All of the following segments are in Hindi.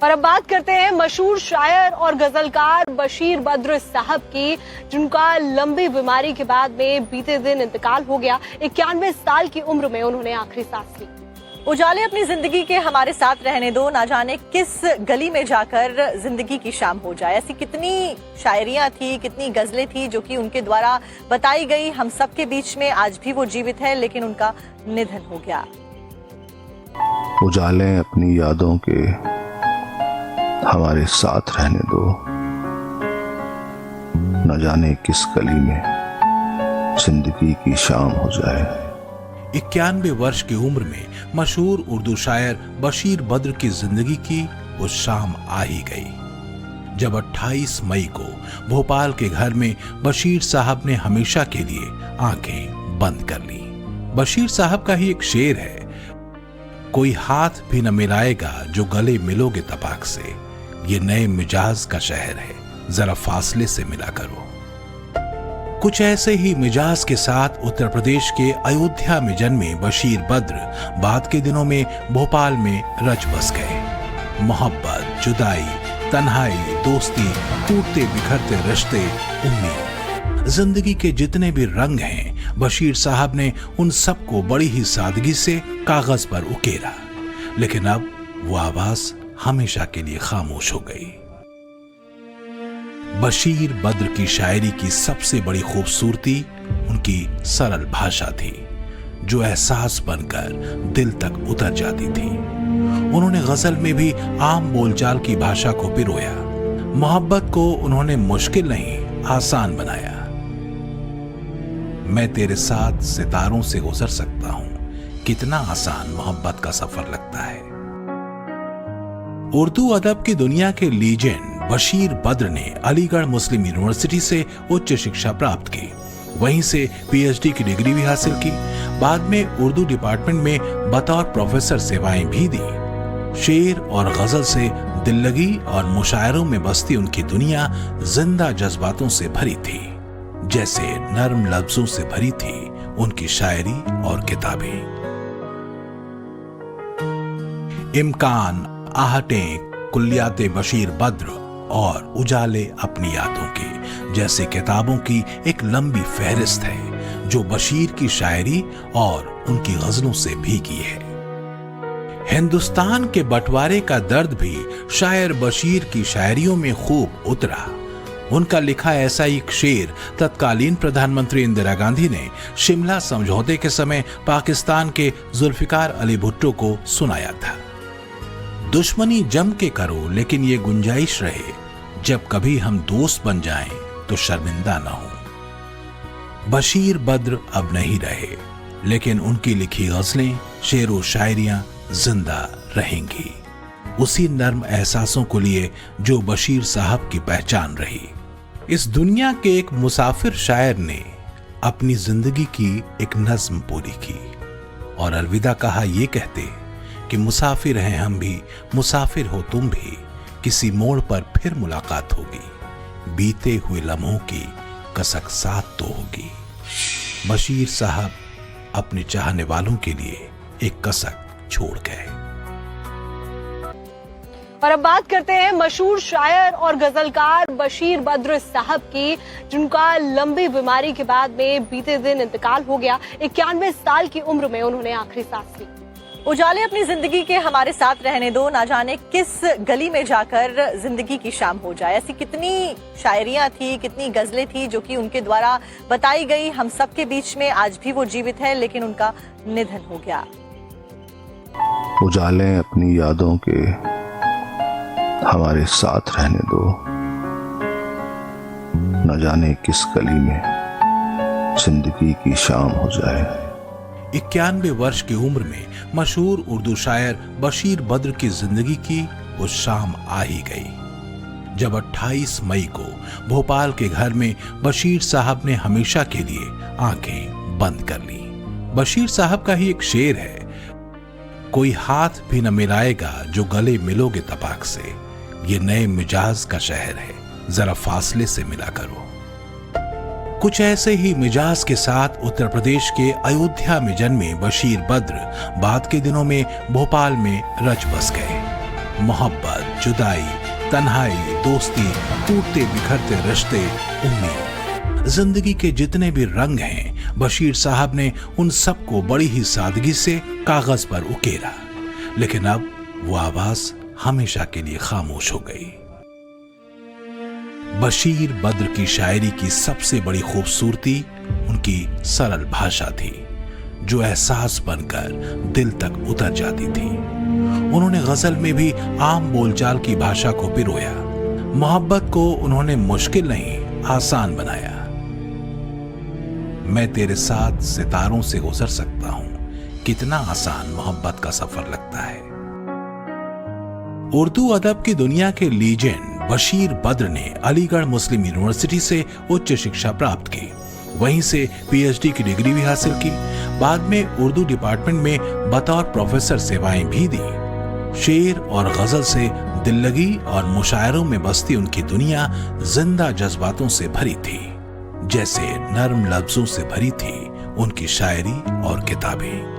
और अब बात करते हैं मशहूर शायर और गजलकार बशीर बद्र साहब की, जिनका लंबी बीमारी के बाद में बीते दिन इंतकाल हो गया। 91 साल की उम्र में उन्होंने आखिरी सांस ली। उजाले अपनी जिंदगी के हमारे साथ रहने दो, ना जाने किस गली में जाकर जिंदगी की शाम हो जाए। ऐसी कितनी शायरियां थी, कितनी गजलें थी जो कि उनके द्वारा बताई गई। हम सब के बीच में आज भी वो जीवित है, लेकिन उनका निधन हो गया। उजाले अपनी यादों के हमारे साथ रहने दो, न जाने किस गली में जिंदगी की शाम हो जाए। 91 वर्ष की उम्र में मशहूर उर्दू शायर बशीर बद्र की जिंदगी की वो शाम आ ही गई जब 28 मई को भोपाल के घर में बशीर साहब ने हमेशा के लिए आंखें बंद कर ली। बशीर साहब का ही एक शेर है, कोई हाथ भी न मिलाएगा जो गले मिलोगे तपाक से, ये नए मिजाज का शहर है, जरा फासले से मिला करो। कुछ ऐसे ही मिजाज के साथ उत्तर प्रदेश के अयोध्या में जन्मे बशीर बद्र बाद के दिनों में भोपाल में रच बस गए। मोहब्बत, जुदाई, तन्हाई, दोस्ती, टूटते बिखरते रिश्ते, उम्मीद, जिंदगी के जितने भी रंग हैं, बशीर साहब ने उन सबको बड़ी ही सादगी से कागज पर उकेरा। लेकिन अब वो आवाज हमेशा के लिए खामोश हो गई। बशीर बद्र की शायरी की सबसे बड़ी खूबसूरती उनकी सरल भाषा थी, जो एहसास बनकर दिल तक उतर जाती थी। उन्होंने गजल में भी आम बोलचाल की भाषा को पिरोया। मोहब्बत को उन्होंने मुश्किल नहीं, आसान बनाया। मैं तेरे साथ सितारों से गुजर सकता हूं, कितना आसान मोहब्बत का सफर लगता है। उर्दू अदब की दुनिया के लीजेंड बशीर बद्र ने अलीगढ़ मुस्लिम यूनिवर्सिटी से उच्च शिक्षा प्राप्त की, वहीं से पीएचडी की डिग्री भी हासिल की। बाद में उर्दू डिपार्टमेंट में बतौर प्रोफेसर सेवाएं भी दी। शेर और गजल से दिल लगी और मुशायरों में बसती उनकी दुनिया जिंदा जज्बातों से भरी थी, जैसे नर्म लफ्जों से भरी थी उनकी शायरी और किताबें। इम्कान, आहटें, कुल्लियाते बशीर बद्र और उजाले अपनी यादों के जैसे किताबों की एक लंबी फहरिस्त है, जो बशीर की शायरी और उनकी गजलों से भीगी है। हिंदुस्तान के बंटवारे का दर्द भी शायर बशीर की शायरियों में खूब उतरा। उनका लिखा ऐसा एक शेर तत्कालीन प्रधानमंत्री इंदिरा गांधी ने शिमला समझौते के समय पाकिस्तान के जुल्फिकार अली भुट्टो को सुनाया था। दुश्मनी जम के करो, लेकिन ये गुंजाइश रहे, जब कभी हम दोस्त बन जाएं तो शर्मिंदा न हो। बशीर बद्र अब नहीं रहे, लेकिन उनकी लिखी गजलें, शेर व शायरियां जिंदा रहेंगी, उसी नर्म एहसासों को लिए जो बशीर साहब की पहचान रही। इस दुनिया के एक मुसाफिर शायर ने अपनी जिंदगी की एक नज्म पूरी की और अलविदा कहा ये कहते कि मुसाफिर हैं हम भी, मुसाफिर हो तुम भी, किसी मोड़ पर फिर मुलाकात होगी, बीते हुए लम्हों की कसक साथ तो होगी। बशीर साहब अपने चाहने वालों के लिए एक कसक छोड़ गए। और अब बात करते हैं मशहूर शायर और गजलकार बशीर बद्र साहब की, जिनका लंबी बीमारी के बाद में बीते दिन इंतकाल हो गया। 91 साल की उम्र में उन्होंने आखिरी सांस ली। उजाले अपनी जिंदगी के हमारे साथ रहने दो, ना जाने किस गली में जाकर जिंदगी की शाम हो जाए। ऐसी कितनी शायरियां थी, कितनी गजलें थी जो कि उनके द्वारा बताई गई। हम सब के बीच में आज भी वो जीवित है, लेकिन उनका निधन हो गया। उजाले अपनी यादों के हमारे साथ रहने दो, न जाने किस गली में जिंदगी की शाम हो जाए। 91 वर्ष की उम्र में मशहूर उर्दू शायर बशीर बद्र की जिंदगी की वो शाम आ ही गई जब 28 मई को भोपाल के घर में बशीर साहब ने हमेशा के लिए आंखें बंद कर ली। बशीर साहब का ही एक शेर है, कोई हाथ भी न मिलाएगा जो गले मिलोगे तपाक से, ये नए मिजाज का शहर है, जरा फासले से मिला करो। कुछ ऐसे ही मिजाज के साथ उत्तर प्रदेश के अयोध्या में जन्मे बशीर बद्र बाद के दिनों में भोपाल में रच बस गए। मोहब्बत, जुदाई, तन्हाई, दोस्ती, टूटते बिखरते रिश्ते, उम्मीद, जिंदगी के जितने भी रंग हैं, बशीर साहब ने उन सबको बड़ी ही सादगी से कागज पर उकेरा। लेकिन अब वो आवाज हमेशा के लिए खामोश हो गई। बशीर बद्र की शायरी की सबसे बड़ी खूबसूरती उनकी सरल भाषा थी, जो एहसास बनकर दिल तक उतर जाती थी। उन्होंने गजल में भी आम बोलचाल की भाषा को पिरोया। मोहब्बत को उन्होंने मुश्किल नहीं, आसान बनाया। मैं तेरे साथ सितारों से गुजर सकता हूं, कितना आसान मोहब्बत का सफर लगता है। उर्दू अदब की दुनिया के लीजेंड बशीर बद्र ने अलीगढ़ मुस्लिम यूनिवर्सिटी से उच्च शिक्षा प्राप्त की, वहीं से पीएचडी की डिग्री भी हासिल की। बाद में उर्दू डिपार्टमेंट में बतौर प्रोफेसर सेवाएं भी दी। शेर और गजल से दिल लगी और मुशायरों में बसती उनकी दुनिया जिंदा जज्बातों से भरी थी, जैसे नर्म लफ्जों से भरी थी उनकी शायरी और किताबें।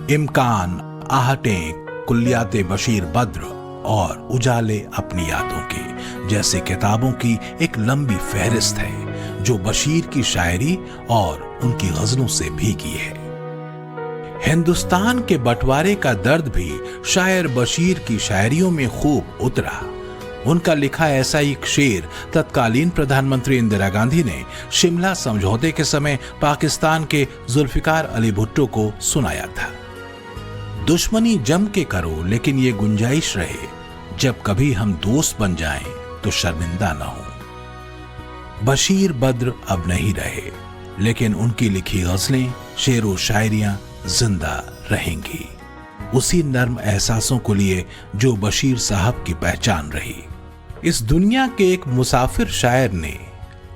इम्कान, आहटें, कुल्लियाते बशीर बद्र और उजाले अपनी यादों के जैसे किताबों की एक लंबी फहरिस्त है, जो बशीर की शायरी और उनकी गजलों से भीगी है। हिंदुस्तान के बंटवारे का दर्द भी शायर बशीर की शायरियों में खूब उतरा। उनका लिखा ऐसा एक शेर तत्कालीन प्रधानमंत्री इंदिरा गांधी ने शिमला समझौते के समय पाकिस्तान के जुल्फिकार अली भुट्टो को सुनाया था। दुश्मनी जम के करो, लेकिन ये गुंजाइश रहे, जब कभी हम दोस्त बन जाएं तो शर्मिंदा न हो। बशीर बद्र अब नहीं रहे, लेकिन उनकी लिखी गजलें, शेर व शायरियां जिंदा रहेंगी, उसी नर्म एहसासों को लिए जो बशीर साहब की पहचान रही। इस दुनिया के एक मुसाफिर शायर ने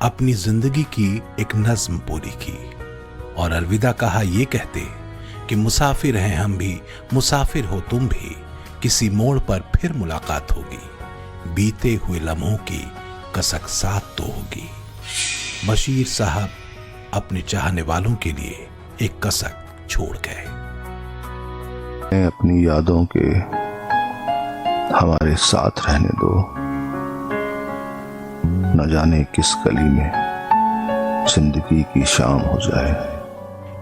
अपनी जिंदगी की एक नज्म पूरी की और अलविदा कहा ये कहते कि मुसाफिर हैं हम भी, मुसाफिर हो तुम भी, किसी मोड़ पर फिर मुलाकात होगी, बीते हुए लम्हों की कसक साथ तो होगी। बशीर साहब अपने चाहने वालों के लिए एक कसक छोड़ गए। अपनी यादों के हमारे साथ रहने दो, न जाने किस गली में जिंदगी की शाम हो जाए।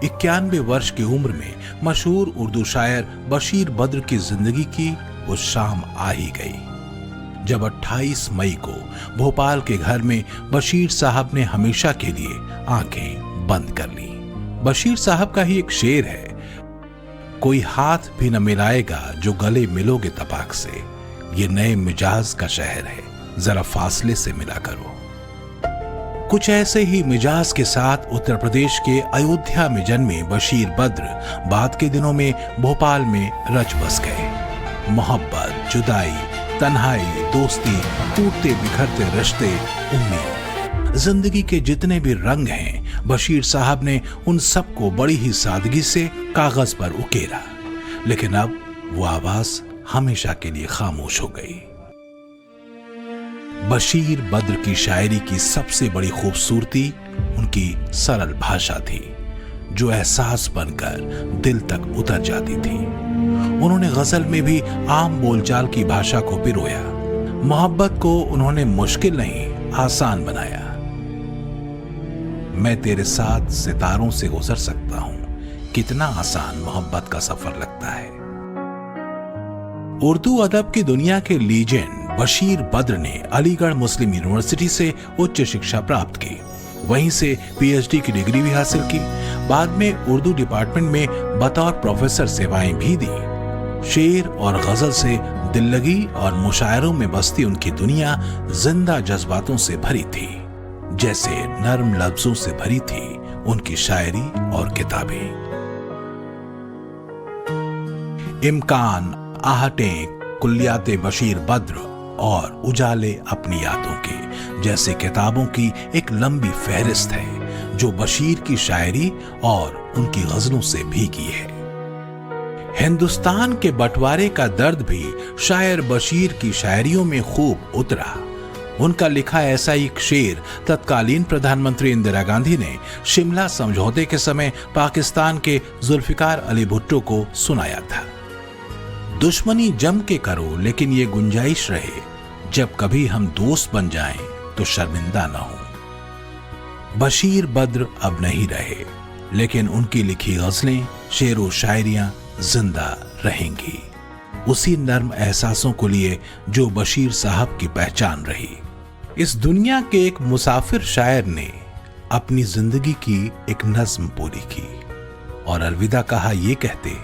91 वर्ष की उम्र में मशहूर उर्दू शायर बशीर बद्र की जिंदगी की वो शाम आ ही गई, जब 28 मई को भोपाल के घर में बशीर साहब ने हमेशा के लिए आंखें बंद कर ली। बशीर साहब का ही एक शेर है, कोई हाथ भी न मिलाएगा जो गले मिलोगे तपाक से, ये नए मिजाज का शहर है, जरा फासले से मिला करो। कुछ ऐसे ही मिजाज के साथ उत्तर प्रदेश के अयोध्या में जन्मे बशीर बद्र बाद के दिनों में भोपाल में रच बस गए। मोहब्बत, जुदाई, तन्हाई, दोस्ती, टूटते बिखरते रिश्ते, उम्मीद, जिंदगी के जितने भी रंग हैं, बशीर साहब ने उन सबको बड़ी ही सादगी से कागज पर उकेरा। लेकिन अब वो आवाज हमेशा के लिए खामोश हो गई। बशीर बद्र की शायरी की सबसे बड़ी खूबसूरती उनकी सरल भाषा थी, जो एहसास बनकर दिल तक उतर जाती थी। उन्होंने गजल में भी आम बोलचाल की भाषा को पिरोया। मोहब्बत को उन्होंने मुश्किल नहीं, आसान बनाया। मैं तेरे साथ सितारों से गुजर सकता हूं, कितना आसान मोहब्बत का सफर लगता है। उर्दू अदब की दुनिया के लीजेंड बशीर बद्र ने अलीगढ़ मुस्लिम यूनिवर्सिटी से उच्च शिक्षा प्राप्त की, वहीं से पीएचडी की डिग्री भी हासिल की। बाद में उर्दू डिपार्टमेंट में बतौर प्रोफेसर सेवाएं भी दी। शेर और गजल से दिल लगी और मुशायरों में बसती उनकी दुनिया जिंदा जज्बातों से भरी थी, जैसे नर्म लफ्जों से भरी थी उनकी शायरी और किताबें। इम्कान, आहटें, कुल्लियाते बशीर बद्र और उजाले अपनी यादों के जैसे किताबों की एक लंबी फहरिस्त है, जो बशीर की शायरी और उनकी गजलों से भीगी है। हिंदुस्तान के बंटवारे का दर्द भी शायर बशीर की शायरियों में खूब उतरा। उनका लिखा ऐसा एक शेर तत्कालीन प्रधानमंत्री इंदिरा गांधी ने शिमला समझौते के समय पाकिस्तान के जुल्फिकार अली भुट्टो को सुनाया था। दुश्मनी जम के करो, लेकिन ये गुंजाइश रहे जब कभी हम दोस्त बन जाएं तो शर्मिंदा न हो। बशीर बद्र अब नहीं रहे, लेकिन उनकी लिखी गजलें, शेर व शायरियां जिंदा रहेंगी, उसी नर्म एहसासों को लिए जो बशीर साहब की पहचान रही। इस दुनिया के एक मुसाफिर शायर ने अपनी जिंदगी की एक नज्म पूरी की और अलविदा कहा ये कहते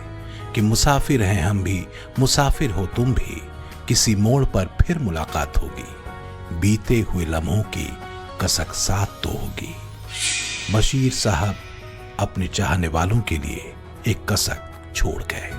कि मुसाफिर हैं हम भी, मुसाफिर हो तुम भी, किसी मोड़ पर फिर मुलाकात होगी, बीते हुए लम्हों की कसक साथ तो होगी। बशीर साहब अपने चाहने वालों के लिए एक कसक छोड़ गए।